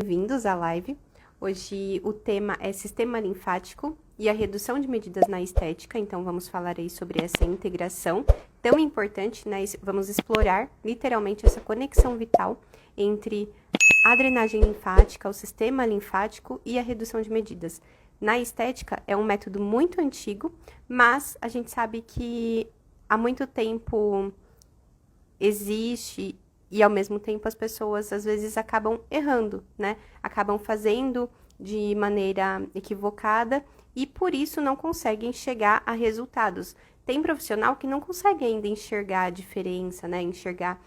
Bem-vindos à live. Hoje o tema é sistema linfático e a redução de medidas na estética, então vamos falar aí sobre essa integração tão importante, né? Vamos explorar literalmente essa conexão vital entre a drenagem linfática, o sistema linfático e a redução de medidas. Na estética é um método muito antigo, mas a gente sabe que há muito tempo existe e ao mesmo tempo as pessoas às vezes acabam errando, né? Acabam fazendo de maneira equivocada e por isso não conseguem chegar a resultados. Tem profissional que não consegue ainda enxergar a diferença, né? Enxergar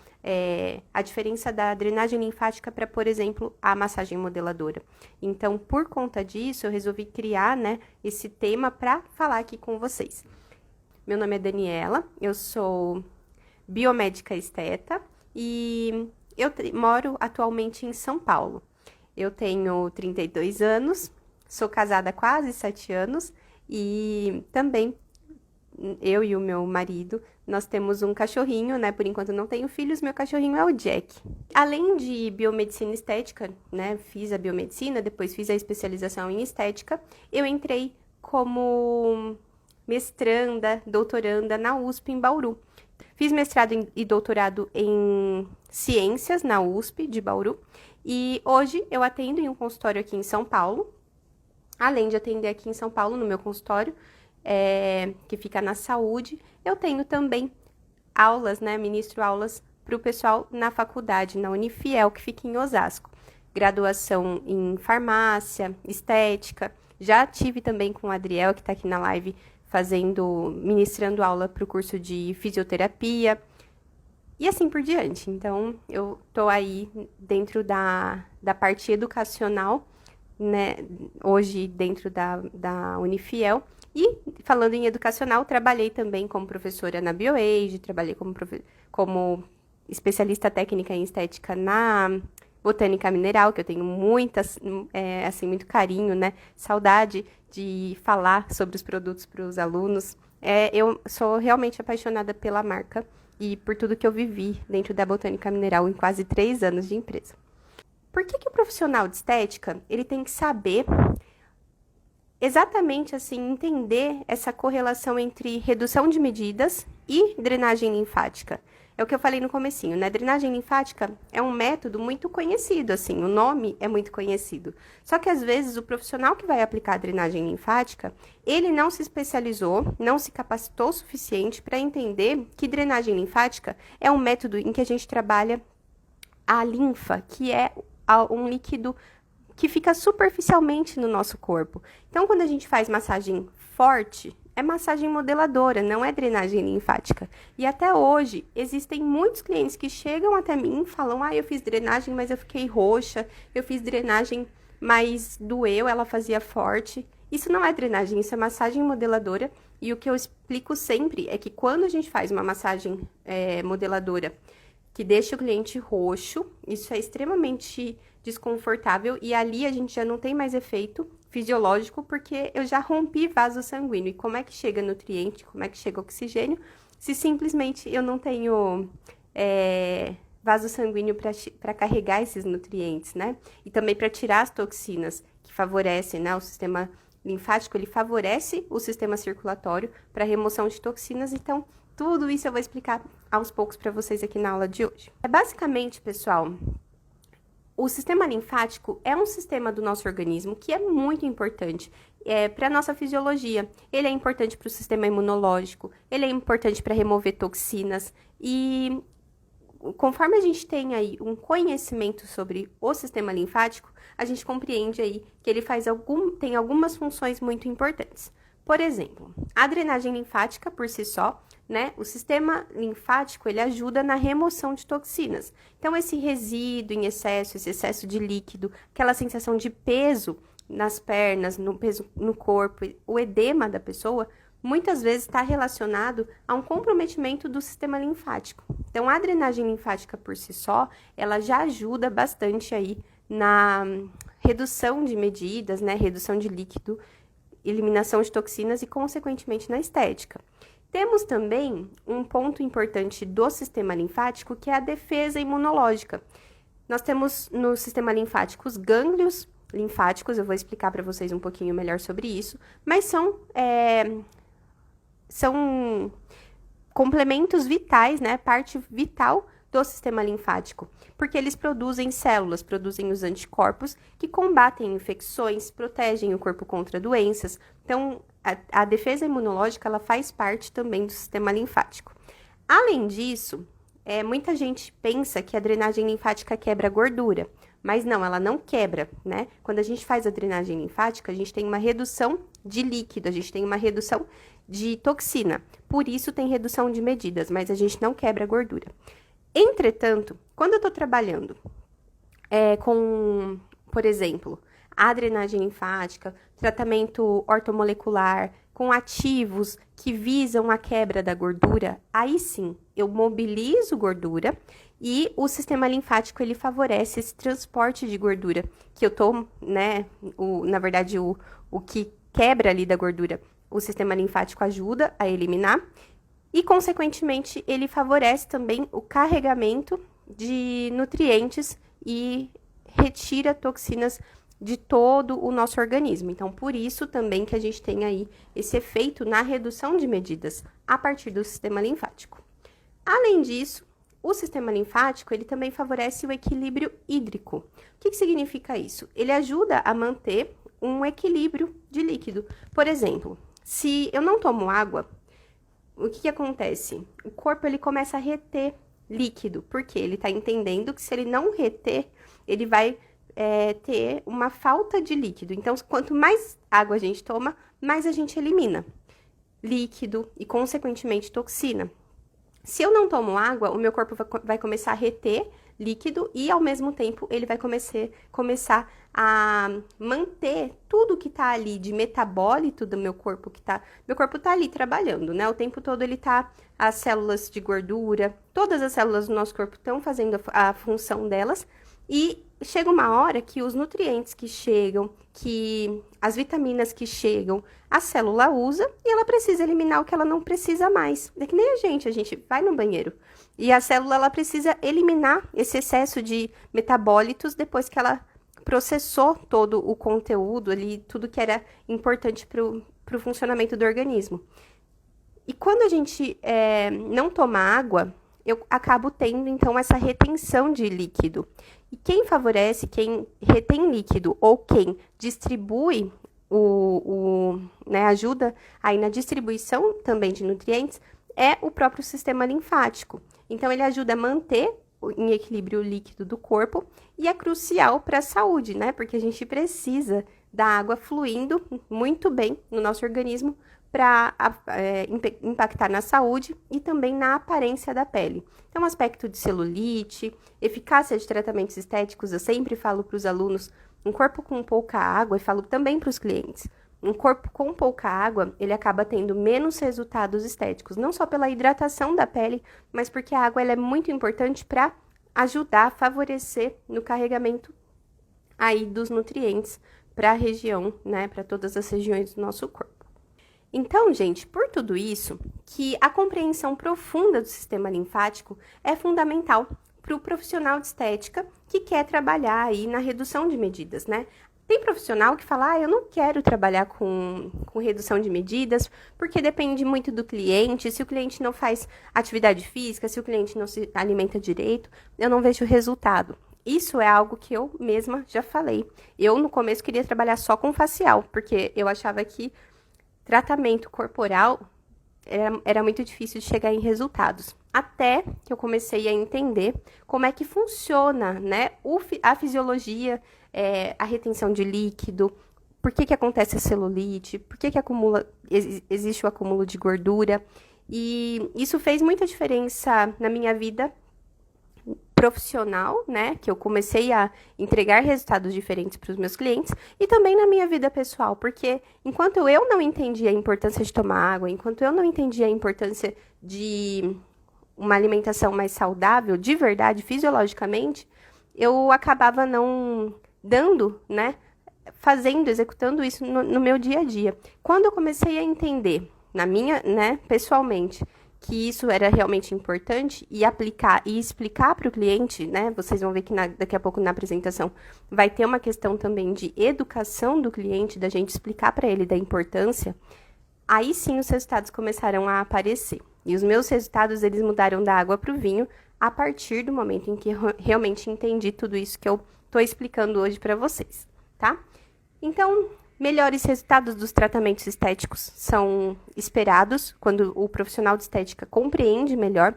a diferença da drenagem linfática para, por exemplo, a massagem modeladora. Então, por conta disso, eu resolvi criar, né, esse tema para falar aqui com vocês. Meu nome é Daniela, eu sou biomédica esteta e eu moro atualmente em São Paulo. Eu tenho 32 anos, sou casada há quase 7 anos e também eu e o meu marido, nós temos um cachorrinho, né? Por enquanto não tenho filhos, meu cachorrinho é o Jack. Além de biomedicina estética, né? Fiz a biomedicina, depois fiz a especialização em estética, eu entrei como mestranda, doutoranda na USP em Bauru. Fiz mestrado e doutorado em ciências na USP de Bauru e hoje eu atendo em um consultório aqui em São Paulo. Além de atender aqui em São Paulo, no meu consultório, que fica na saúde, eu tenho também aulas, né? Ministro aulas para o pessoal na faculdade, na Unifiel, que fica em Osasco. Graduação em farmácia, estética. Já tive também com o Adriel, que está aqui na live, ministrando aula para o curso de fisioterapia e assim por diante. Então, eu tô aí dentro da parte educacional, né, hoje dentro da Unifiel. E, falando em educacional, trabalhei também como professora na BioAge, trabalhei como especialista técnica em estética na Botânica Mineral, que eu tenho muito carinho, né, saudade de falar sobre os produtos para os alunos. Eu sou realmente apaixonada pela marca e por tudo que eu vivi dentro da Botânica Mineral em quase 3 anos de empresa. Por que o profissional de estética, ele tem que saber exatamente assim, entender essa correlação entre redução de medidas e drenagem linfática? É o que eu falei no comecinho, né? Drenagem linfática é um método muito conhecido, assim, o nome é muito conhecido. Só que às vezes o profissional que vai aplicar a drenagem linfática, ele não se especializou, não se capacitou o suficiente para entender que drenagem linfática é um método em que a gente trabalha a linfa, que é um líquido que fica superficialmente no nosso corpo. Então, quando a gente faz massagem forte, é massagem modeladora, não é drenagem linfática. E até hoje, existem muitos clientes que chegam até mim e falam: eu fiz drenagem, mas eu fiquei roxa, eu fiz drenagem, mas doeu, ela fazia forte. Isso não é drenagem, isso é massagem modeladora. E o que eu explico sempre é que quando a gente faz uma massagem modeladora que deixa o cliente roxo, isso é extremamente desconfortável e ali a gente já não tem mais efeito fisiológico porque eu já rompi vaso sanguíneo. E como é que chega nutriente, como é que chega oxigênio, se simplesmente eu não tenho vaso sanguíneo para carregar esses nutrientes, né? E também para tirar as toxinas que favorecem, né? O sistema linfático, ele favorece o sistema circulatório para remoção de toxinas, então tudo isso eu vou explicar aos poucos para vocês aqui na aula de hoje. Basicamente, pessoal, o sistema linfático é um sistema do nosso organismo que é muito importante para a nossa fisiologia. Ele é importante para o sistema imunológico, ele é importante para remover toxinas e conforme a gente tem aí um conhecimento sobre o sistema linfático, a gente compreende aí que ele tem algumas funções muito importantes. Por exemplo, a drenagem linfática por si só, né? O sistema linfático, ele ajuda na remoção de toxinas. Então, esse resíduo em excesso, esse excesso de líquido, aquela sensação de peso nas pernas, no peso no corpo, o edema da pessoa, muitas vezes está relacionado a um comprometimento do sistema linfático. Então, a drenagem linfática por si só, ela já ajuda bastante aí na redução de medidas, né? Redução de líquido, eliminação de toxinas e, consequentemente, na estética. Temos também um ponto importante do sistema linfático, que é a defesa imunológica. Nós temos no sistema linfático os gânglios linfáticos, eu vou explicar para vocês um pouquinho melhor sobre isso, mas são complementos vitais, né? Parte vital do sistema linfático, porque eles produzem células, produzem os anticorpos que combatem infecções, protegem o corpo contra doenças. Então, a defesa imunológica, ela faz parte também do sistema linfático. Além disso, muita gente pensa que a drenagem linfática quebra gordura, mas não, ela não quebra, né? Quando a gente faz a drenagem linfática, a gente tem uma redução de líquido, a gente tem uma redução de toxina. Por isso tem redução de medidas, mas a gente não quebra gordura. Entretanto, quando eu tô trabalhando com, por exemplo, a drenagem linfática, tratamento ortomolecular, com ativos que visam a quebra da gordura, aí sim, eu mobilizo gordura e o sistema linfático, ele favorece esse transporte de gordura, que eu tô, né, na verdade, o que quebra ali da gordura, o sistema linfático ajuda a eliminar e, consequentemente, ele favorece também o carregamento de nutrientes e retira toxinas de todo o nosso organismo. Então, por isso também que a gente tem aí esse efeito na redução de medidas a partir do sistema linfático. Além disso, o sistema linfático, ele também favorece o equilíbrio hídrico. O que significa isso? Ele ajuda a manter um equilíbrio de líquido. Por exemplo, se eu não tomo água, o que acontece? O corpo, ele começa a reter líquido, porque ele está entendendo que se ele não reter, ele vai ter uma falta de líquido. Então, quanto mais água a gente toma, mais a gente elimina líquido e, consequentemente, toxina. Se eu não tomo água, o meu corpo vai começar a reter líquido e, ao mesmo tempo, ele vai começar a manter tudo que tá ali de metabólito do meu corpo, meu corpo tá ali trabalhando, né? O tempo todo as células de gordura, todas as células do nosso corpo estão fazendo a função delas e chega uma hora que os nutrientes que chegam, que as vitaminas que chegam, a célula usa e ela precisa eliminar o que ela não precisa mais. É que nem a gente vai no banheiro e a célula, ela precisa eliminar esse excesso de metabólitos depois que ela processou todo o conteúdo ali, tudo que era importante para o funcionamento do organismo. E quando a gente não toma água, eu acabo tendo, então, essa retenção de líquido. E quem favorece, quem retém líquido ou quem distribui, né, ajuda aí na distribuição também de nutrientes, é o próprio sistema linfático. Então, ele ajuda a manter em equilíbrio o líquido do corpo e é crucial para a saúde, né? Porque a gente precisa da água fluindo muito bem no nosso organismo para impactar na saúde e também na aparência da pele. Então, aspecto de celulite, eficácia de tratamentos estéticos, eu sempre falo para os alunos, um corpo com pouca água, e falo também para os clientes, um corpo com pouca água, ele acaba tendo menos resultados estéticos, não só pela hidratação da pele, mas porque a água ela é muito importante para ajudar a favorecer no carregamento aí dos nutrientes para a região, né, para todas as regiões do nosso corpo. Então, gente, por tudo isso, que a compreensão profunda do sistema linfático é fundamental para o profissional de estética que quer trabalhar aí na redução de medidas, né? Tem profissional que fala, eu não quero trabalhar com redução de medidas, porque depende muito do cliente, se o cliente não faz atividade física, se o cliente não se alimenta direito, eu não vejo resultado. Isso é algo que eu mesma já falei. Eu, no começo, queria trabalhar só com facial, porque eu achava que tratamento corporal era muito difícil de chegar em resultados. Até que eu comecei a entender como é que funciona, né, a fisiologia, a retenção de líquido, por que acontece a celulite, por que existe o acúmulo de gordura. E isso fez muita diferença na minha vida profissional, né, que eu comecei a entregar resultados diferentes para os meus clientes e também na minha vida pessoal, porque enquanto eu não entendia a importância de tomar água, enquanto eu não entendia a importância de uma alimentação mais saudável, de verdade, fisiologicamente, eu acabava não dando, né, executando isso no meu dia a dia. Quando eu comecei a entender, na minha, né, pessoalmente, que isso era realmente importante e aplicar e explicar para o cliente, né? Vocês vão ver que daqui a pouco na apresentação vai ter uma questão também de educação do cliente, da gente explicar para ele da importância. Aí sim os resultados começaram a aparecer. E os meus resultados, eles mudaram da água para o vinho a partir do momento em que eu realmente entendi tudo isso que eu estou explicando hoje para vocês, tá? Então, melhores resultados dos tratamentos estéticos são esperados quando o profissional de estética compreende melhor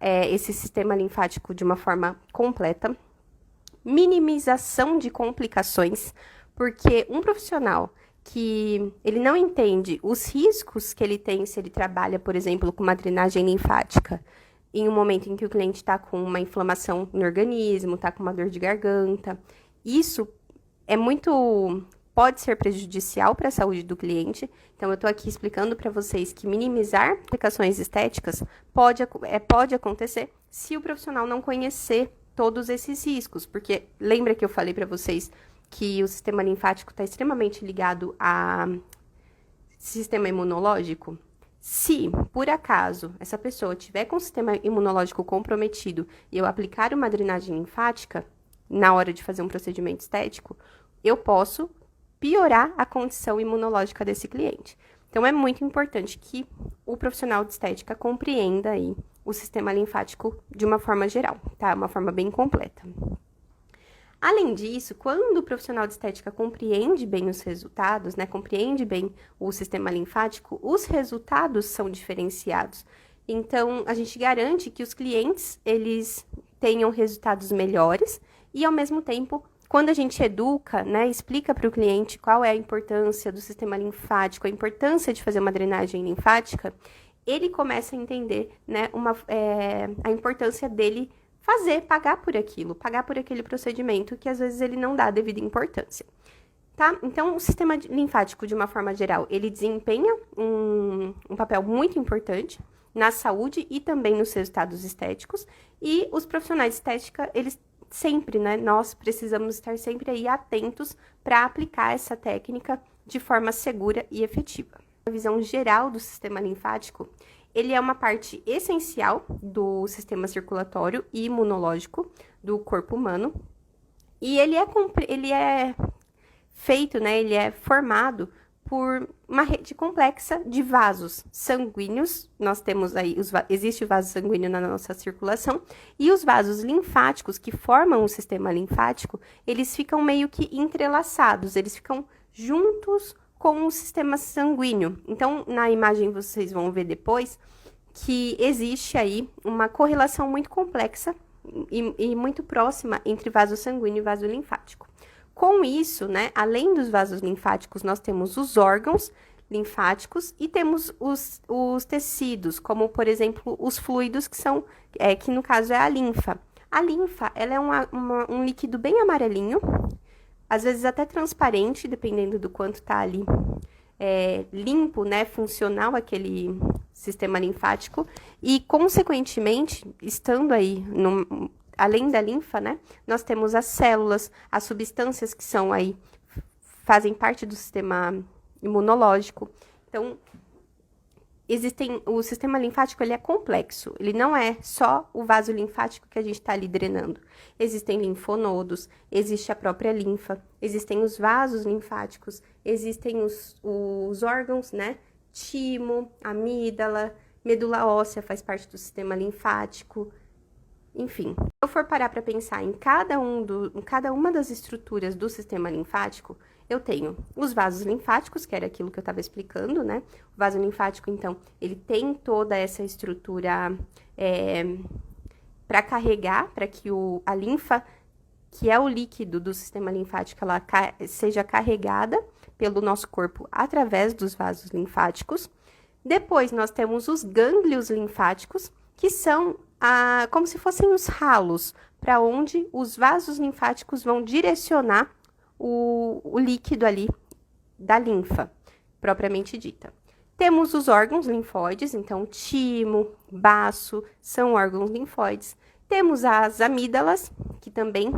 esse sistema linfático de uma forma completa. Minimização de complicações, porque um profissional que ele não entende os riscos que ele tem se ele trabalha, por exemplo, com uma drenagem linfática, em um momento em que o cliente está com uma inflamação no organismo, está com uma dor de garganta, isso pode ser prejudicial para a saúde do cliente. Então, eu estou aqui explicando para vocês que minimizar aplicações estéticas pode acontecer se o profissional não conhecer todos esses riscos, porque lembra que eu falei para vocês que o sistema linfático está extremamente ligado ao sistema imunológico? Se, por acaso, essa pessoa tiver com o sistema imunológico comprometido e eu aplicar uma drenagem linfática na hora de fazer um procedimento estético, eu posso piorar a condição imunológica desse cliente. Então, é muito importante que o profissional de estética compreenda aí o sistema linfático de uma forma geral, tá? Uma forma bem completa. Além disso, quando o profissional de estética compreende bem os resultados, né, compreende bem o sistema linfático, os resultados são diferenciados. Então, a gente garante que os clientes, eles tenham resultados melhores e, ao mesmo tempo, quando a gente educa, né, explica para o cliente qual é a importância do sistema linfático, a importância de fazer uma drenagem linfática, ele começa a entender, né, a importância dele pagar por aquele procedimento que às vezes ele não dá a devida importância, tá? Então, o sistema linfático, de uma forma geral, ele desempenha um papel muito importante na saúde e também nos resultados estéticos, e os profissionais de estética, eles sempre, né, nós precisamos estar sempre aí atentos para aplicar essa técnica de forma segura e efetiva. A visão geral do sistema linfático, ele é uma parte essencial do sistema circulatório e imunológico do corpo humano. E ele é feito, né? Ele é formado por uma rede complexa de vasos sanguíneos. Nós temos aí, existe o vaso sanguíneo na nossa circulação. E os vasos linfáticos que formam o sistema linfático, eles ficam meio que entrelaçados, eles ficam juntos com o sistema sanguíneo. Então, na imagem vocês vão ver depois que existe aí uma correlação muito complexa e muito próxima entre vaso sanguíneo e vaso linfático. Com isso, né, além dos vasos linfáticos, nós temos os órgãos linfáticos e temos os tecidos, como, por exemplo, os fluidos, que no caso é a linfa. A linfa, ela é um líquido bem amarelinho, às vezes até transparente, dependendo do quanto tá ali limpo, né, funcional aquele sistema linfático, e consequentemente, estando aí, além da linfa, né, nós temos as células, as substâncias que são aí, fazem parte do sistema imunológico. Então, o sistema linfático, ele é complexo, ele não é só o vaso linfático que a gente está ali drenando. Existem linfonodos, existe a própria linfa, existem os vasos linfáticos, existem os órgãos, né? Timo, amígdala, medula óssea faz parte do sistema linfático, enfim. Se eu for parar para pensar em cada uma das estruturas do sistema linfático, eu tenho os vasos linfáticos, que era aquilo que eu estava explicando, né? O vaso linfático, então, ele tem toda essa estrutura para carregar, para que a linfa, que é o líquido do sistema linfático, ela seja carregada pelo nosso corpo através dos vasos linfáticos. Depois, nós temos os gânglios linfáticos, que são como se fossem os ralos, para onde os vasos linfáticos vão direcionar o líquido ali da linfa, propriamente dita. Temos os órgãos linfóides, então, timo, baço, são órgãos linfóides. Temos as amígdalas, que também,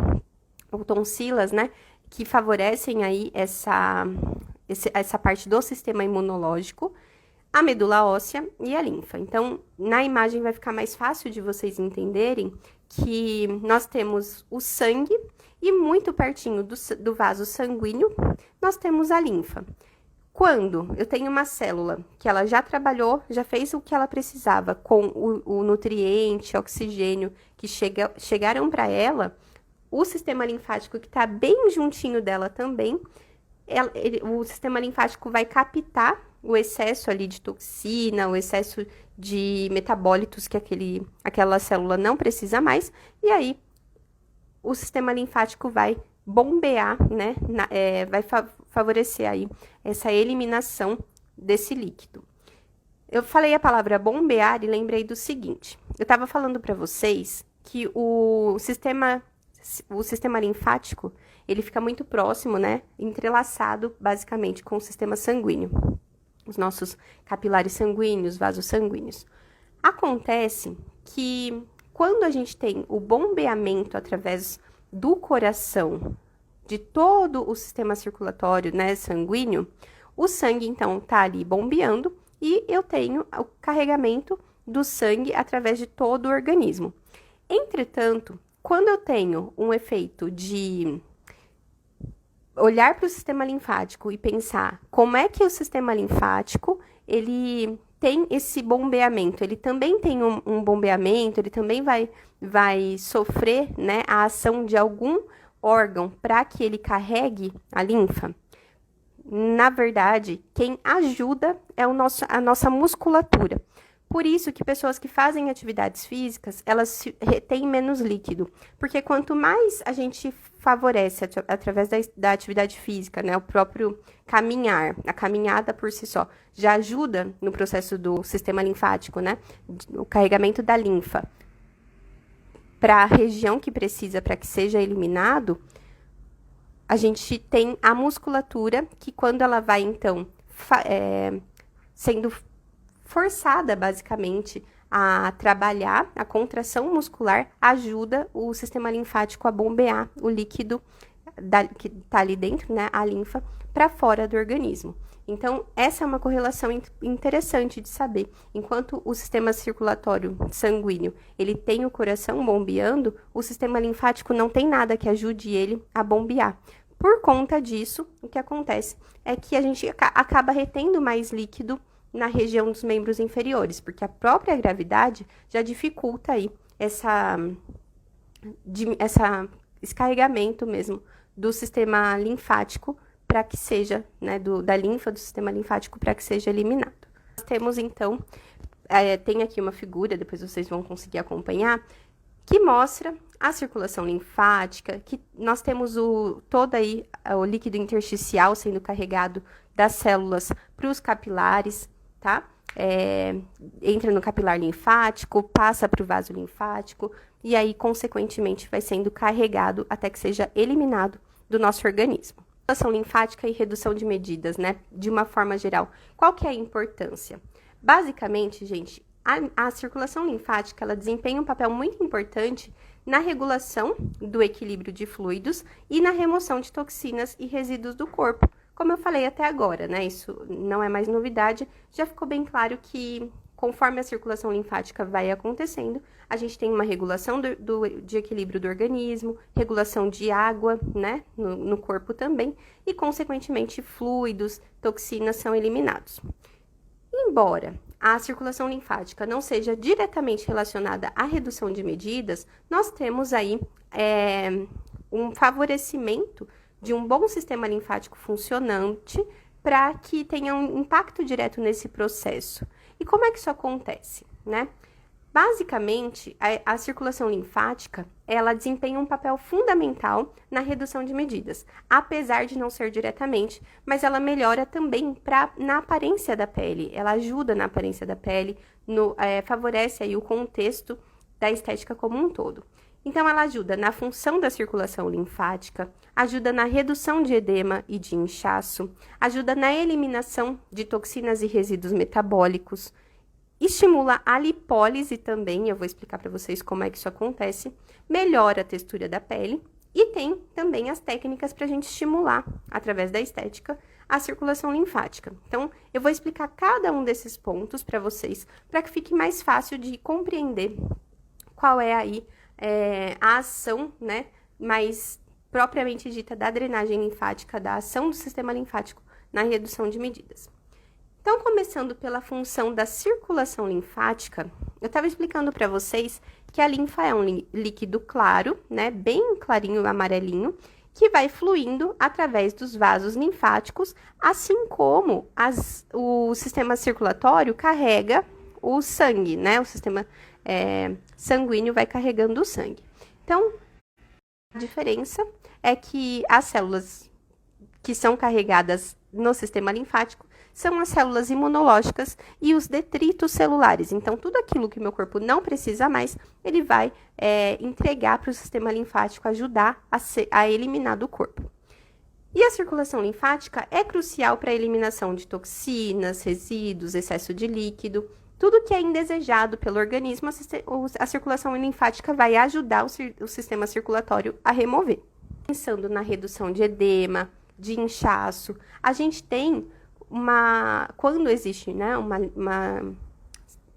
ou tonsilas, né, que favorecem aí essa parte do sistema imunológico. a medula óssea e a linfa. Então, na imagem vai ficar mais fácil de vocês entenderem que nós temos o sangue e muito pertinho do vaso sanguíneo, nós temos a linfa. Quando eu tenho uma célula que ela já trabalhou, já fez o que ela precisava com o nutriente, oxigênio que chegaram para ela, o sistema linfático que está bem juntinho dela também, o sistema linfático vai captar o excesso ali de toxina, o excesso de metabólitos que aquela célula não precisa mais, e aí o sistema linfático vai bombear, né, vai favorecer aí essa eliminação desse líquido. Eu falei a palavra bombear e lembrei do seguinte, eu estava falando para vocês que o sistema linfático, ele fica muito próximo, né, entrelaçado basicamente com o sistema sanguíneo, os nossos capilares sanguíneos, vasos sanguíneos. Acontece que quando a gente tem o bombeamento através do coração de todo o sistema circulatório, né, sanguíneo, o sangue, então, tá ali bombeando e eu tenho o carregamento do sangue através de todo o organismo. Entretanto, quando eu tenho um efeito de olhar para o sistema linfático e pensar como é que o sistema linfático, ele tem esse bombeamento, ele também tem um bombeamento, ele também vai sofrer, né, a ação de algum órgão para que ele carregue a linfa. Na verdade, quem ajuda é a nossa musculatura. Por isso que pessoas que fazem atividades físicas, elas retêm menos líquido. Porque quanto mais a gente favorece através da atividade física, né, o próprio caminhar, a caminhada por si só, já ajuda no processo do sistema linfático, né, o carregamento da linfa para a região que precisa para que seja eliminado, a gente tem a musculatura que quando ela vai, então, sendo forçada, basicamente, a trabalhar, a contração muscular ajuda o sistema linfático a bombear o líquido que está ali dentro, né, a linfa, para fora do organismo. Então, essa é uma correlação interessante de saber. Enquanto o sistema circulatório sanguíneo, ele tem o coração bombeando, o sistema linfático não tem nada que ajude ele a bombear. Por conta disso, o que acontece é que a gente acaba retendo mais líquido na região dos membros inferiores, porque a própria gravidade já dificulta aí esse carregamento mesmo do sistema linfático para que seja, né, da linfa do sistema linfático para que seja eliminado. Nós temos, então, tem aqui uma figura, depois vocês vão conseguir acompanhar, que mostra a circulação linfática, que nós temos todo aí o líquido intersticial sendo carregado das células para os capilares, tá? Entra no capilar linfático, passa para o vaso linfático e aí, consequentemente, vai sendo carregado até que seja eliminado do nosso organismo. Circulação linfática e redução de medidas, né? De uma forma geral. Qual que é a importância? Basicamente, gente, a circulação linfática, ela desempenha um papel muito importante na regulação do equilíbrio de fluidos e na remoção de toxinas e resíduos do corpo. Como eu falei até agora, né? Isso não é mais novidade, já ficou bem claro que conforme a circulação linfática vai acontecendo, a gente tem uma regulação de equilíbrio do organismo, regulação de água, né, no corpo também, e, consequentemente, fluidos, toxinas são eliminados. Embora a circulação linfática não seja diretamente relacionada à redução de medidas, nós temos aí um favorecimento de um bom sistema linfático funcionante para que tenha um impacto direto nesse processo. E como é que isso acontece, né? Basicamente, a circulação linfática, ela desempenha um papel fundamental na redução de medidas, apesar de não ser diretamente, mas ela melhora também na aparência da pele, ela ajuda na aparência da pele, favorece aí o contexto da estética como um todo. Então, ela ajuda na função da circulação linfática, ajuda na redução de edema e de inchaço, ajuda na eliminação de toxinas e resíduos metabólicos, estimula a lipólise também, eu vou explicar para vocês como é que isso acontece, melhora a textura da pele e tem também as técnicas para a gente estimular, através da estética, a circulação linfática. Então, eu vou explicar cada um desses pontos para vocês, para que fique mais fácil de compreender qual é aí a ação, né, mais propriamente dita da drenagem linfática, da ação do sistema linfático na redução de medidas. Então, começando pela função da circulação linfática, eu estava explicando para vocês que a linfa é um líquido claro, né, bem clarinho, amarelinho, que vai fluindo através dos vasos linfáticos, assim como o sistema circulatório carrega o sangue, né, o sistema sanguíneo vai carregando o sangue. Então, a diferença é que as células que são carregadas no sistema linfático são as células imunológicas e os detritos celulares. Então, tudo aquilo que meu corpo não precisa mais, ele vai entregar para o sistema linfático, ajudar a eliminar do corpo. E a circulação linfática é crucial para a eliminação de toxinas, resíduos, excesso de líquido, tudo que é indesejado pelo organismo, a circulação linfática vai ajudar o sistema circulatório a remover. Pensando na redução de edema, de inchaço, a gente tem quando existe, né, uma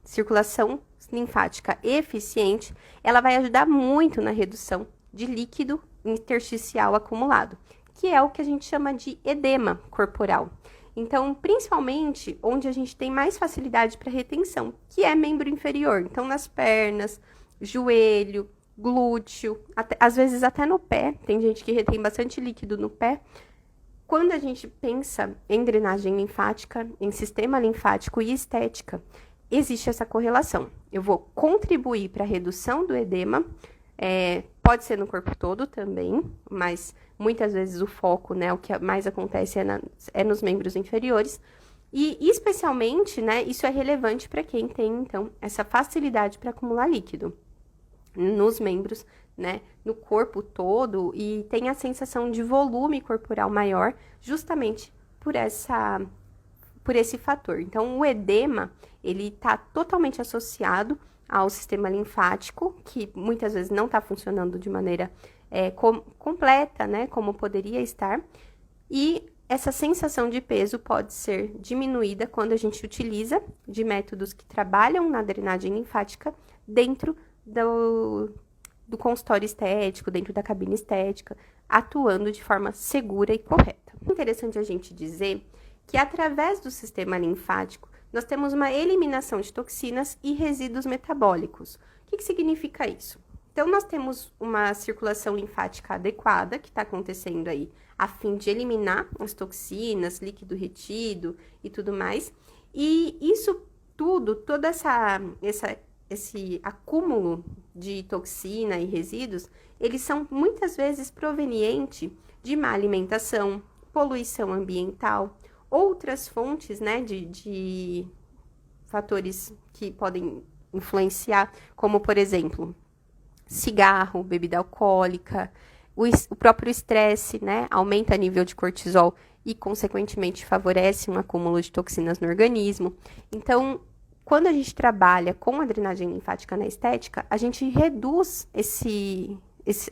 circulação linfática eficiente, ela vai ajudar muito na redução de líquido intersticial acumulado, que é o que a gente chama de edema corporal. Então, principalmente onde a gente tem mais facilidade para retenção, que é membro inferior. Então, nas pernas, joelho, glúteo, às vezes até no pé. Tem gente que retém bastante líquido no pé. Quando a gente pensa em drenagem linfática, em sistema linfático e estética, existe essa correlação. Eu vou contribuir para a redução do edema, pode ser no corpo todo também, mas muitas vezes o foco, né, o que mais acontece é nos membros inferiores. E especialmente, né, isso é relevante para quem tem, então, essa facilidade para acumular líquido nos membros, né, no corpo todo, e tem a sensação de volume corporal maior, justamente por esse fator. Então, o edema, ele está totalmente associado ao sistema linfático, que muitas vezes não está funcionando de maneira completa, né, como poderia estar, e essa sensação de peso pode ser diminuída quando a gente utiliza de métodos que trabalham na drenagem linfática dentro do consultório estético, dentro da cabine estética, atuando de forma segura e correta. É interessante a gente dizer que através do sistema linfático, nós temos uma eliminação de toxinas e resíduos metabólicos. O que significa isso? Então, nós temos uma circulação linfática adequada, que está acontecendo aí, a fim de eliminar as toxinas, líquido retido e tudo mais. E isso tudo, todo esse acúmulo de toxina e resíduos, eles são muitas vezes provenientes de má alimentação, poluição ambiental, outras fontes, né, de fatores que podem influenciar, como, por exemplo, cigarro, bebida alcoólica, o próprio estresse, né, aumenta o nível de cortisol e, consequentemente, favorece um acúmulo de toxinas no organismo. Então, quando a gente trabalha com a drenagem linfática na estética, a gente reduz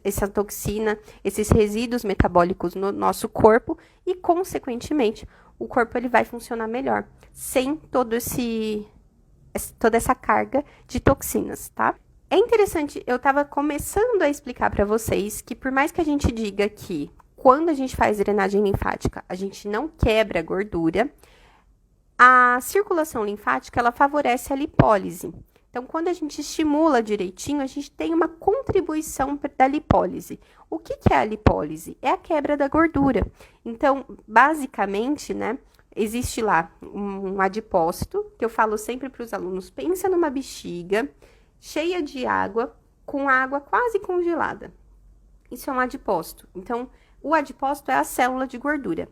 essa toxina, esses resíduos metabólicos no nosso corpo e, consequentemente, o corpo ele vai funcionar melhor, sem toda essa carga de toxinas, tá? É interessante, eu estava começando a explicar para vocês que por mais que a gente diga que quando a gente faz drenagem linfática, a gente não quebra a gordura, a circulação linfática, ela favorece a lipólise. Então, quando a gente estimula direitinho, a gente tem uma contribuição da lipólise. O que é a lipólise? É a quebra da gordura. Então, basicamente, né, existe lá um adipócito, que eu falo sempre para os alunos, pensa numa bexiga cheia de água, com água quase congelada. Isso é um adipócito. Então, o adipócito é a célula de gordura.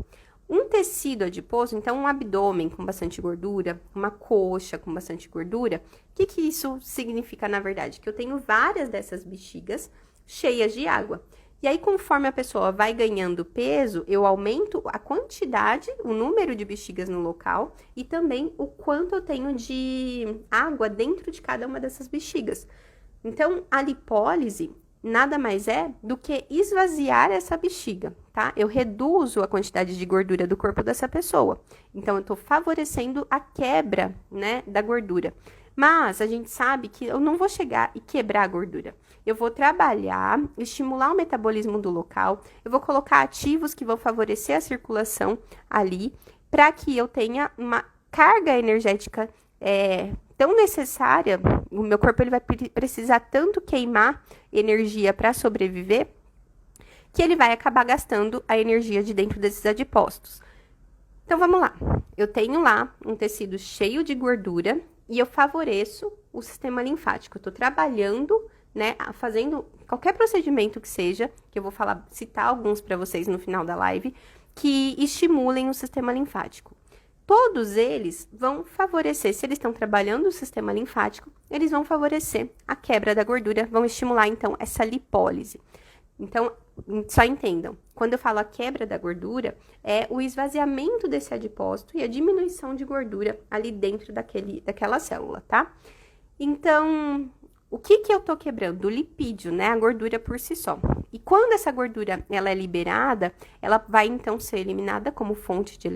Um tecido adiposo, então um abdômen com bastante gordura, uma coxa com bastante gordura, o que isso significa na verdade? Que eu tenho várias dessas bexigas cheias de água. E aí, conforme a pessoa vai ganhando peso, eu aumento a quantidade, o número de bexigas no local e também o quanto eu tenho de água dentro de cada uma dessas bexigas. Então, a lipólise nada mais é do que esvaziar essa bexiga, tá? Eu reduzo a quantidade de gordura do corpo dessa pessoa. Então, eu tô favorecendo a quebra, né, da gordura. Mas a gente sabe que eu não vou chegar e quebrar a gordura. Eu vou trabalhar, estimular o metabolismo do local, eu vou colocar ativos que vão favorecer a circulação ali, para que eu tenha uma carga energética tão necessária. O meu corpo ele vai precisar tanto queimar energia para sobreviver, que ele vai acabar gastando a energia de dentro desses adipócitos. Então, vamos lá. Eu tenho lá um tecido cheio de gordura e eu favoreço o sistema linfático. Eu tô trabalhando, né, fazendo qualquer procedimento que seja, que eu vou citar alguns para vocês no final da live, que estimulem o sistema linfático. Todos eles vão favorecer, se eles estão trabalhando o sistema linfático, eles vão favorecer a quebra da gordura, vão estimular, então, essa lipólise. Então, só entendam, quando eu falo a quebra da gordura, é o esvaziamento desse adipócito e a diminuição de gordura ali dentro daquela célula, tá? Então, o que eu tô quebrando? O lipídio, né? A gordura por si só. E quando essa gordura ela é liberada, ela vai então ser eliminada como fonte de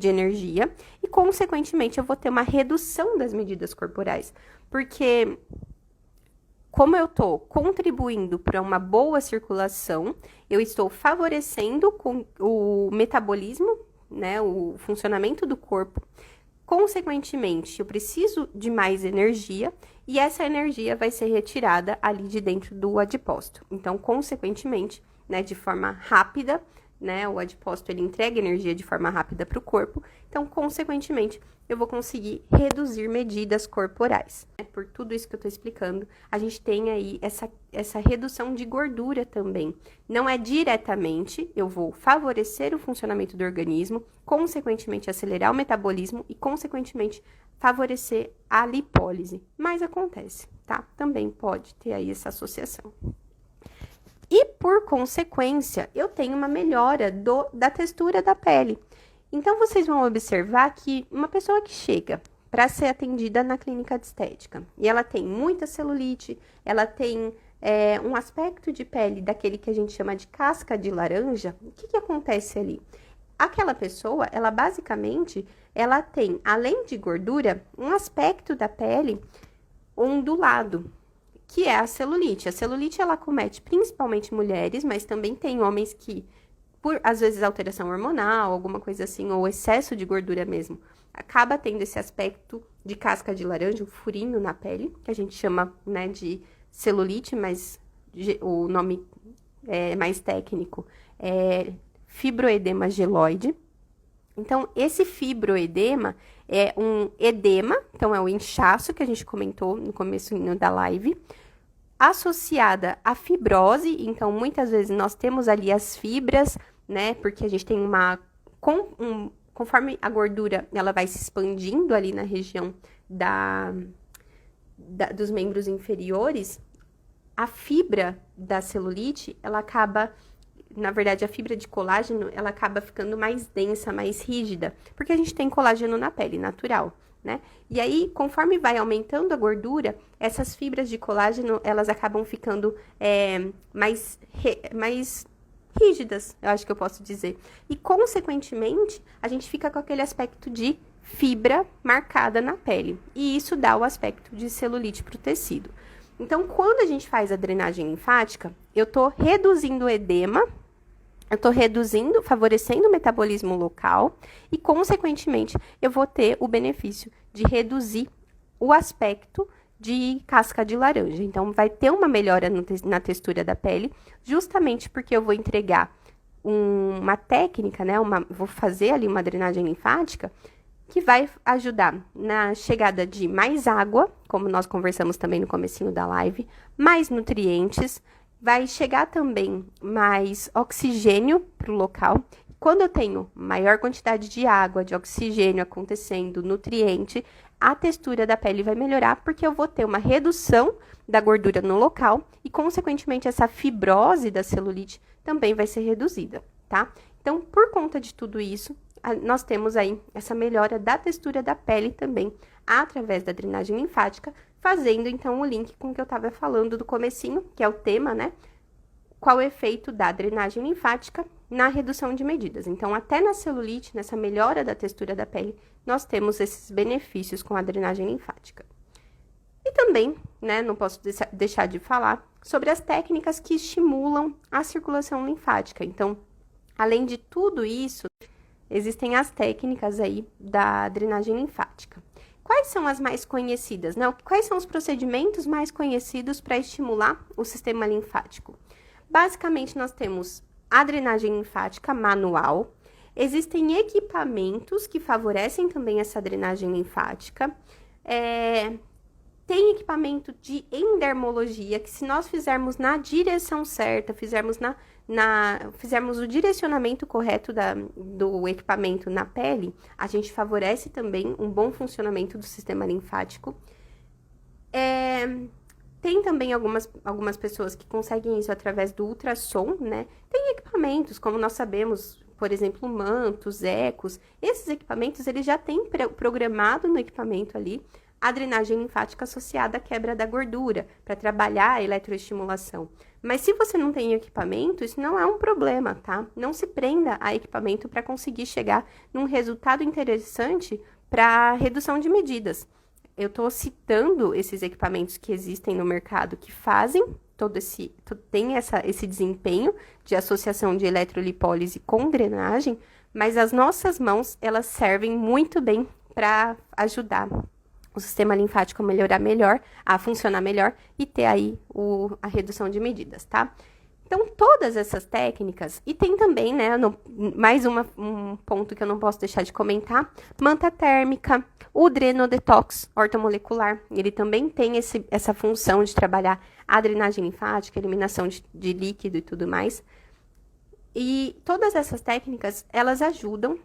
energia e, consequentemente, eu vou ter uma redução das medidas corporais. Porque, como eu tô contribuindo para uma boa circulação, eu estou favorecendo o metabolismo, né? O funcionamento do corpo. Consequentemente, eu preciso de mais energia e essa energia vai ser retirada ali de dentro do adipócito. Então, consequentemente, né, de forma rápida, né, o adipócito ele entrega energia de forma rápida para o corpo. Então, consequentemente, eu vou conseguir reduzir medidas corporais. Por tudo isso que eu tô explicando, a gente tem aí essa redução de gordura também. Não é diretamente, eu vou favorecer o funcionamento do organismo, consequentemente acelerar o metabolismo e, consequentemente, favorecer a lipólise. Mas acontece, tá? Também pode ter aí essa associação. E, por consequência, eu tenho uma melhora da textura da pele. Então, vocês vão observar que uma pessoa que chega para ser atendida na clínica de estética e ela tem muita celulite, ela tem um aspecto de pele daquele que a gente chama de casca de laranja, o que acontece ali? Aquela pessoa, ela basicamente, ela tem, além de gordura, um aspecto da pele ondulado, que é a celulite. A celulite, ela acomete principalmente mulheres, mas também tem homens que, por, às vezes, alteração hormonal, alguma coisa assim, ou excesso de gordura mesmo, acaba tendo esse aspecto de casca de laranja, um furinho na pele, que a gente chama, né, de celulite, mas o nome mais técnico é fibroedema geloide. Então, esse fibroedema é um edema, então é o inchaço que a gente comentou no comecinho da live, associada à fibrose. Então, muitas vezes nós temos ali as fibras, né, porque a gente tem conforme a gordura ela vai se expandindo ali na região dos membros inferiores, a fibra da celulite, ela acaba, na verdade, a fibra de colágeno, ela acaba ficando mais densa, mais rígida, porque a gente tem colágeno na pele, natural, né? E aí, conforme vai aumentando a gordura, essas fibras de colágeno, elas acabam ficando mais rígidas, eu acho que eu posso dizer. E, consequentemente, a gente fica com aquele aspecto de fibra marcada na pele. E isso dá o aspecto de celulite para o tecido. Então, quando a gente faz a drenagem linfática, eu tô reduzindo o edema, eu tô favorecendo o metabolismo local e, consequentemente, eu vou ter o benefício de reduzir o aspecto de casca de laranja. Então, vai ter uma melhora na textura da pele, justamente porque eu vou entregar uma técnica, né? Vou fazer ali uma drenagem linfática que vai ajudar na chegada de mais água, como nós conversamos também no comecinho da live, mais nutrientes, vai chegar também mais oxigênio para o local. Quando eu tenho maior quantidade de água, de oxigênio acontecendo, nutriente, a textura da pele vai melhorar, porque eu vou ter uma redução da gordura no local e, consequentemente, essa fibrose da celulite também vai ser reduzida, tá? Então, por conta de tudo isso, nós temos aí essa melhora da textura da pele também, através da drenagem linfática, fazendo, então, o link com o que eu estava falando do comecinho, que é o tema, né? Qual o efeito da drenagem linfática na redução de medidas. Então, até na celulite, nessa melhora da textura da pele, nós temos esses benefícios com a drenagem linfática. E também, né, não posso deixar de falar sobre as técnicas que estimulam a circulação linfática. Então, além de tudo isso, existem as técnicas aí da drenagem linfática. Quais são as mais conhecidas? Não? Quais são os procedimentos mais conhecidos para estimular o sistema linfático? Basicamente, nós temos a drenagem linfática manual. Existem equipamentos que favorecem também essa drenagem linfática. Tem equipamento de endermologia, que se nós fizermos na direção certa, fizermos o direcionamento correto do equipamento na pele, a gente favorece também um bom funcionamento do sistema linfático. Tem também algumas pessoas que conseguem isso através do ultrassom, né? Tem equipamentos, como nós sabemos, por exemplo, mantos, ecos. Esses equipamentos, eles já têm programado no equipamento ali a drenagem linfática associada à quebra da gordura, para trabalhar a eletroestimulação. Mas se você não tem equipamento, isso não é um problema, tá? Não se prenda a equipamento para conseguir chegar num resultado interessante para redução de medidas. Eu estou citando esses equipamentos que existem no mercado que fazem tem esse desempenho de associação de eletrolipólise com drenagem, mas as nossas mãos, elas servem muito bem para ajudar o sistema linfático a melhorar melhor, a funcionar melhor e ter aí a redução de medidas, tá? Então, todas essas técnicas, e tem também, né, mais um ponto que eu não posso deixar de comentar, manta térmica, o drenodetox ortomolecular, ele também tem essa função de trabalhar a drenagem linfática, eliminação de líquido e tudo mais. E todas essas técnicas, elas ajudam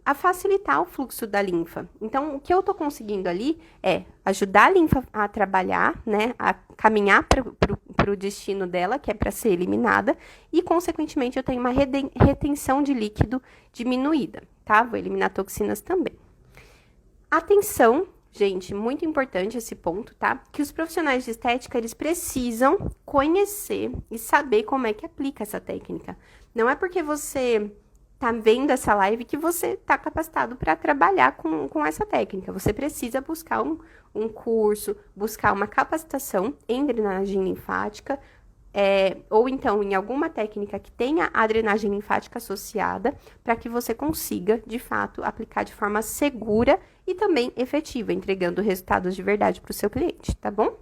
a facilitar o fluxo da linfa. Então, o que eu tô conseguindo ali é ajudar a linfa a trabalhar, né, a caminhar para o destino dela, que é para ser eliminada, e, consequentemente, eu tenho uma retenção de líquido diminuída, tá? Vou eliminar toxinas também. Atenção, gente, muito importante esse ponto, tá? Que os profissionais de estética, eles precisam conhecer e saber como é que aplica essa técnica. Não é porque você tá vendo essa live que você tá capacitado para trabalhar com essa técnica. Você precisa buscar um curso, buscar uma capacitação em drenagem linfática, ou então em alguma técnica que tenha a drenagem linfática associada, para que você consiga, de fato, aplicar de forma segura e também efetiva, entregando resultados de verdade para o seu cliente, tá bom?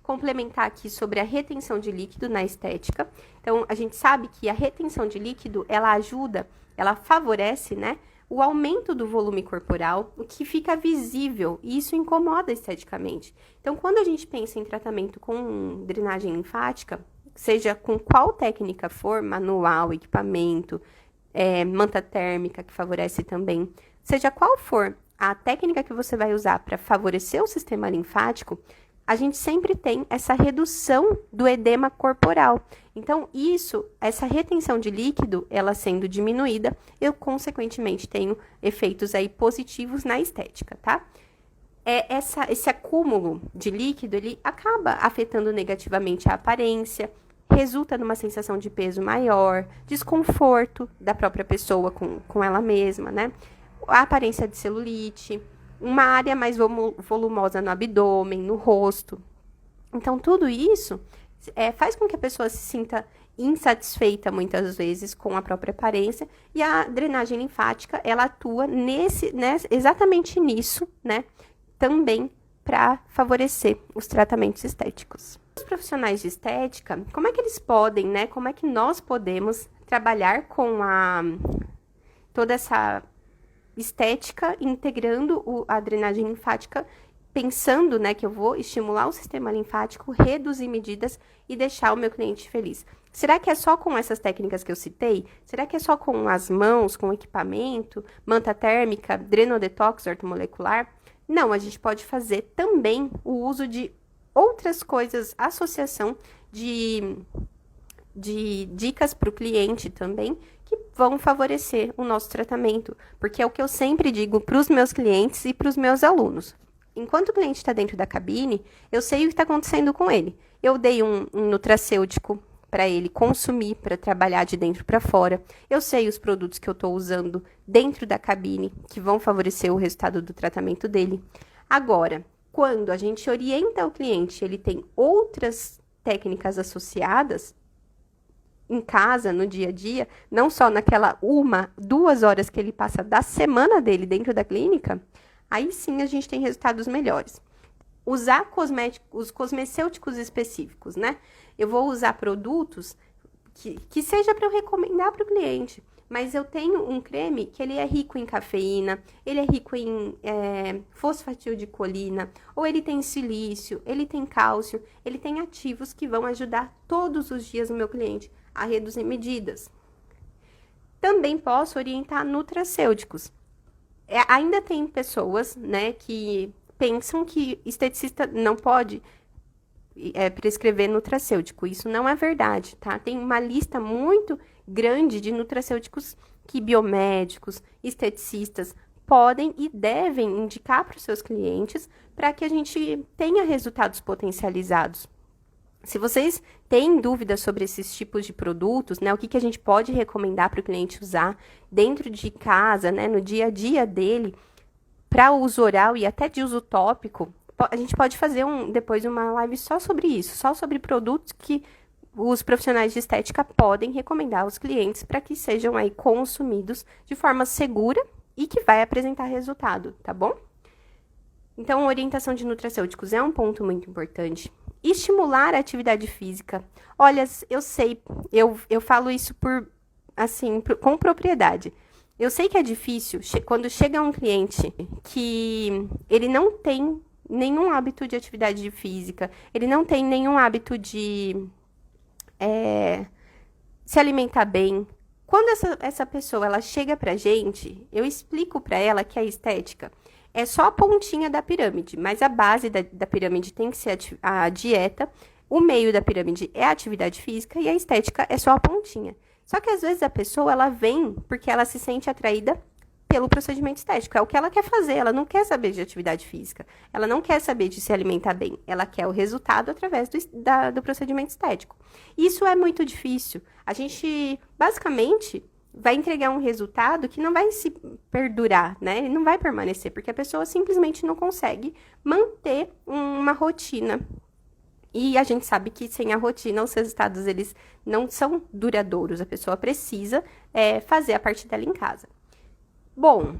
Complementar aqui sobre a retenção de líquido na estética. Então, a gente sabe que a retenção de líquido, ela favorece, né, o aumento do volume corporal, o que fica visível, e isso incomoda esteticamente. Então, quando a gente pensa em tratamento com drenagem linfática, seja com qual técnica for, manual, equipamento, manta térmica, que favorece também, seja qual for a técnica que você vai usar para favorecer o sistema linfático, a gente sempre tem essa redução do edema corporal. Então, essa retenção de líquido, ela sendo diminuída, eu, consequentemente, tenho efeitos aí positivos na estética, tá? Esse acúmulo de líquido, ele acaba afetando negativamente a aparência, resulta numa sensação de peso maior, desconforto da própria pessoa com ela mesma, né? A aparência de celulite, uma área mais volumosa no abdômen, no rosto. Então, tudo isso faz com que a pessoa se sinta insatisfeita, muitas vezes, com a própria aparência, e a drenagem linfática, ela atua exatamente nisso, né, também para favorecer os tratamentos estéticos. Os profissionais de estética, como é que eles podem, né, como é que nós podemos trabalhar com toda essa estética, integrando a drenagem linfática, pensando, né, que eu vou estimular o sistema linfático, reduzir medidas e deixar o meu cliente feliz. Será que é só com essas técnicas que eu citei? Será que é só com as mãos, com equipamento, manta térmica, drenodetox ortomolecular? Não, a gente pode fazer também o uso de outras coisas, associação de dicas para o cliente também, que vão favorecer o nosso tratamento, porque é o que eu sempre digo para os meus clientes e para os meus alunos. enquanto o cliente está dentro da cabine, eu sei o que está acontecendo com ele. Eu dei um nutracêutico para ele consumir, para trabalhar de dentro para fora. Eu sei os produtos que eu estou usando dentro da cabine, que vão favorecer o resultado do tratamento dele. Agora, quando a gente orienta o cliente, ele tem outras técnicas associadas em casa, no dia a dia, não só naquela 2 horas que ele passa da semana dele dentro da clínica, aí sim a gente tem resultados melhores. Usar os cosmecêuticos específicos, né? Eu vou usar produtos que seja para eu recomendar para o cliente, mas eu tenho um creme que ele é rico em cafeína, ele é rico em fosfatildilcolina, ou ele tem silício, ele tem cálcio, ele tem ativos que vão ajudar todos os dias o meu cliente a reduzir medidas. Também posso orientar nutracêuticos. Ainda tem pessoas, né, que pensam que esteticista não pode prescrever nutracêutico. Isso não é verdade, tá? Tem uma lista muito grande de nutracêuticos que biomédicos, esteticistas podem e devem indicar para os seus clientes para que a gente tenha resultados potencializados. Se vocês têm dúvidas sobre esses tipos de produtos, né, o que a gente pode recomendar para o cliente usar dentro de casa, né, no dia a dia dele, para uso oral e até de uso tópico, a gente pode fazer depois uma live só sobre isso, só sobre produtos que os profissionais de estética podem recomendar aos clientes para que sejam aí consumidos de forma segura e que vai apresentar resultado, tá bom? Então, a orientação de nutracêuticos é um ponto muito importante. Estimular a atividade física. Olha, eu sei, eu falo isso com propriedade. Eu sei que é difícil quando chega um cliente que ele não tem nenhum hábito de atividade física, ele não tem nenhum hábito de se alimentar bem. Quando essa pessoa ela chega pra gente, eu explico pra ela que a estética é só a pontinha da pirâmide, mas a base da pirâmide tem que ser a dieta, o meio da pirâmide é a atividade física e a estética é só a pontinha. Só que às vezes a pessoa ela vem porque ela se sente atraída pelo procedimento estético, é o que ela quer fazer, ela não quer saber de atividade física, ela não quer saber de se alimentar bem, ela quer o resultado através do procedimento estético. Isso é muito difícil, a gente basicamente vai entregar um resultado que não vai se perdurar, né? Ele não vai permanecer, porque a pessoa simplesmente não consegue manter uma rotina. E a gente sabe que sem a rotina, os resultados, eles não são duradouros. A pessoa precisa fazer a parte dela em casa. Bom,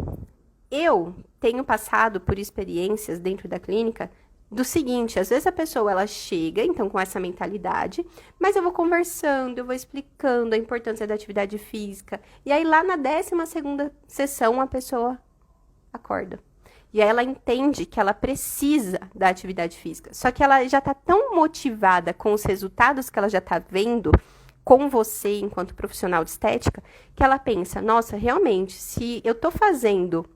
eu tenho passado por experiências dentro da clínica do seguinte, às vezes a pessoa, ela chega, então, com essa mentalidade, mas eu vou conversando, eu vou explicando a importância da atividade física, e aí lá na 12ª sessão, a pessoa acorda. E aí ela entende que ela precisa da atividade física, só que ela já tá tão motivada com os resultados que ela já tá vendo com você, enquanto profissional de estética, que ela pensa, nossa, realmente, se eu tô fazendo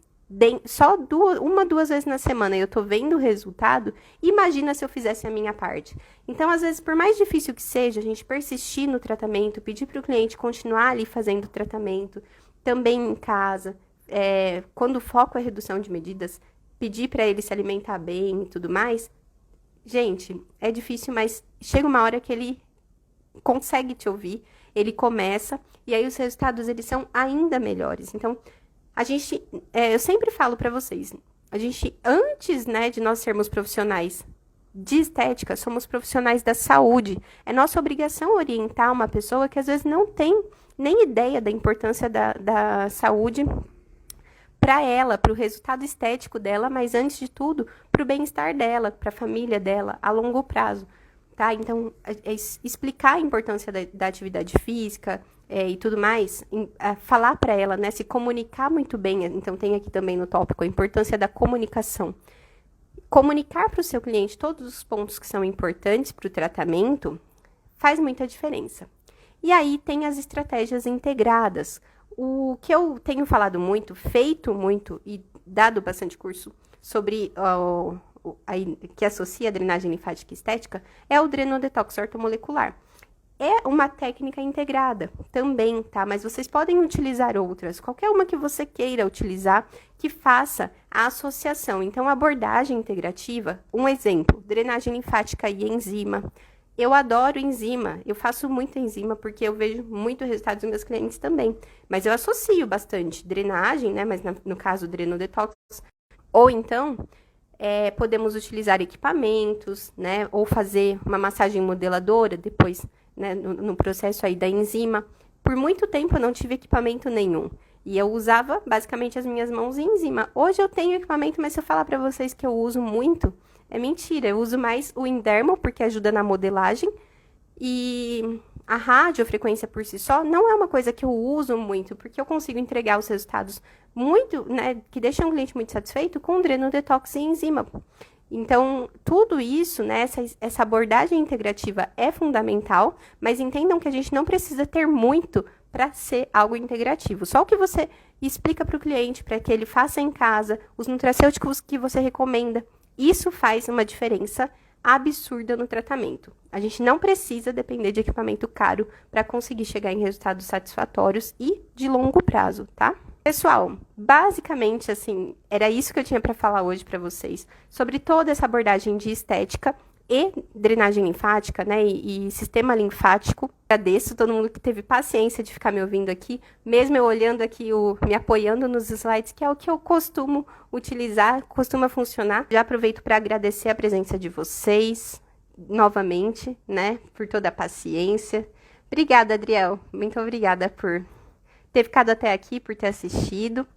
só 2 vezes na semana e eu tô vendo o resultado, imagina se eu fizesse a minha parte. Então, às vezes, por mais difícil que seja, a gente persistir no tratamento, pedir para o cliente continuar ali fazendo o tratamento, também em casa, quando o foco é redução de medidas, pedir para ele se alimentar bem e tudo mais, gente, é difícil, mas chega uma hora que ele consegue te ouvir, ele começa, e aí os resultados, eles são ainda melhores. Então, eu sempre falo para vocês, a gente, antes, né, de nós sermos profissionais de estética, somos profissionais da saúde. É nossa obrigação orientar uma pessoa que às vezes não tem nem ideia da importância da saúde para ela, para o resultado estético dela, mas antes de tudo, para o bem-estar dela, para a família dela, a longo prazo. Tá? Então, explicar a importância da atividade física e tudo mais, falar para ela, né, se comunicar muito bem. Então, tem aqui também no tópico a importância da comunicação. Comunicar para o seu cliente todos os pontos que são importantes para o tratamento faz muita diferença. E aí, tem as estratégias integradas. O que eu tenho falado muito, feito muito e dado bastante curso sobre que associa a drenagem linfática e estética, é o drenodetox ortomolecular. é uma técnica integrada também, tá? Mas vocês podem utilizar outras, qualquer uma que você queira utilizar, que faça a associação. Então, a abordagem integrativa, um exemplo, drenagem linfática e enzima. Eu adoro enzima, eu faço muita enzima porque eu vejo muito resultado dos meus clientes também. Mas eu associo bastante drenagem, né? Mas no caso, drenodetox. Ou então, podemos utilizar equipamentos, né? Ou fazer uma massagem modeladora depois, né? No processo aí da enzima. Por muito tempo eu não tive equipamento nenhum. E eu usava basicamente as minhas mãos em enzima. Hoje eu tenho equipamento, mas se eu falar pra vocês que eu uso muito, é mentira. Eu uso mais o Indermo, porque ajuda na modelagem. E a radiofrequência por si só não é uma coisa que eu uso muito, porque eu consigo entregar os resultados muito, né, que deixam o cliente muito satisfeito com drenodetox e enzima. Então, tudo isso, né, essa abordagem integrativa é fundamental, mas entendam que a gente não precisa ter muito para ser algo integrativo. Só o que você explica para o cliente, para que ele faça em casa, os nutracêuticos que você recomenda, isso faz uma diferença absurda no tratamento. A gente não precisa depender de equipamento caro para conseguir chegar em resultados satisfatórios e de longo prazo, tá? Pessoal, basicamente, assim, era isso que eu tinha para falar hoje para vocês, sobre toda essa abordagem de estética e drenagem linfática, né, e sistema linfático. Agradeço todo mundo que teve paciência de ficar me ouvindo aqui, mesmo eu olhando aqui, me apoiando nos slides, que é o que eu costumo utilizar, costuma funcionar. Já aproveito para agradecer a presença de vocês, novamente, né, por toda a paciência. Obrigada, Adriel, muito obrigada por ter ficado até aqui, por ter assistido.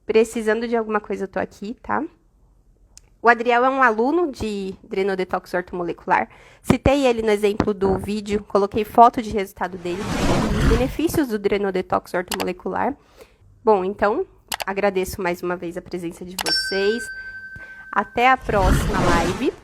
Precisando de alguma coisa, eu tô aqui, tá? O Adriel é um aluno de drenodetox ortomolecular. Citei ele no exemplo do vídeo, coloquei foto de resultado dele, benefícios do drenodetox ortomolecular. Bom, então, agradeço mais uma vez a presença de vocês. Até a próxima live.